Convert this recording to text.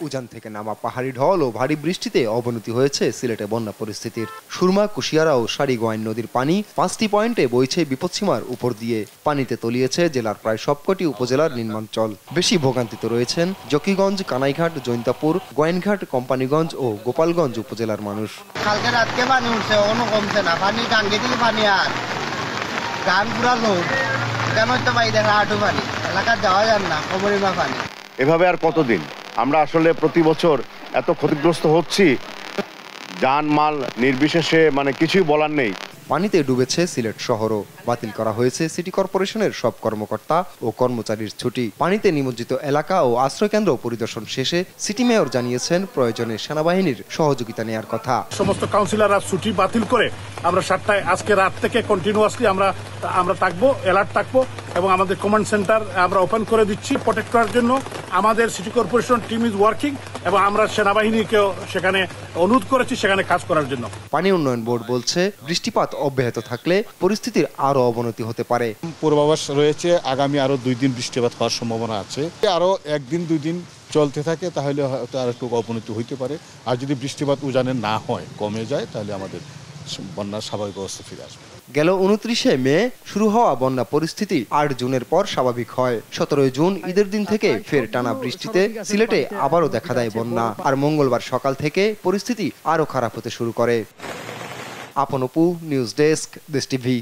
উজান থেকে নামা পাহাড়ি ঢল ও ভারী বৃষ্টিতে অবনতি হয়েছে সিলেটে বন্যা পরিস্থিতির। সুরমা, কুশিয়ারা ও সারিগোয়াইন নদীর পানি 5টি পয়েন্টে বইছে বিপদসীমার উপর দিয়ে। পানিতে তলিয়েছে জেলার প্রায় সবকটি উপজেলার নিম্নাঞ্চল। বেশি ভোগান্তিতে রয়েছেন জকিগঞ্জ, কানাইঘাট, জৈন্তাপুর, গোয়াইনঘাট, কোম্পানিগঞ্জ ও গোপালগঞ্জ উপজেলার মানুষ। কালকে রাতকে পানি উঠছে, কোনো কমছে না। পানি টাঙ্গি দিলে পানি আর গান পুরা লোড, কেন তো পাই দেখা আটু পানি, এলাকার যাওয়া যান না, কবরিমা পানি। এভাবে আর কতদিন? আমরা আসলে প্রতি বছর এত ক্ষতিগ্রস্ত হচ্ছি, জানমাল নির্বিশেষে, কিছুই বলার নেই। পানিতে ডুবেছে সিলেট শহরও। বাতিল করা হয়েছে সিটি কর্পোরেশনের সব কর্মকর্তা ও কর্মচারীর ছুটি। পানিতে নিমজ্জিত এলাকা ও আশ্রয়কেন্দ্র পরিদর্শন শেষে সিটি মেয়র জানিয়েছেন প্রয়োজনে সেনাবাহিনীর সহযোগিতা নেওয়ার কথা। সমস্ত কাউন্সিলররা ছুটি বাতিল করে আমরা 7টায় আজকে রাত থেকে কন্টিনিউয়াসলি আমরা থাকবো, অ্যালার্ট থাকবো এবং আমাদের কমান্ড সেন্টার আমরা ওপেন করে দিচ্ছি প্রোটেক্ট করার জন্য। আমাদের city corporation team is working এবং আমরা সেনাবাহিনীকেও সেখানে অনুরোধ করেছি সেখানে কাজ করার জন্য। পানি উন্নয়ন বোর্ড বলছে বৃষ্টিপাত অব্যাহত থাকলে পরিস্থিতির আরো অবনতি হতে পারে। পূর্বাভাস রয়েছে আগামী আরো 2 দিন বৃষ্টিপাত হওয়ার সম্ভাবনা আছে। আরো 1 দিন 2 দিন চলতে থাকে তাহলে হয়তো আর একটু অবনতি হইতে পারে। আর যদি বৃষ্টিপাত উজানে না হয়, কমে যায়, তাহলে আমাদের বন্যার স্বাভাবিক অবস্থা ফিরে আসবে। গেল 29শে মে শুরু হওয়া বন্যা পরিস্থিতি 8 জুনের পর স্বাভাবিক হয়। 17 জুন ঈদের দিন থেকে ফের টানা বৃষ্টিতে সিলেটে আবারও দেখা দেয় বন্যা। আর মঙ্গলবার সকাল থেকে পরিস্থিতি আরো খারাপ হতে শুরু করে। আপন অপু, নিউজ ডেস্ক, দেশ টিভি।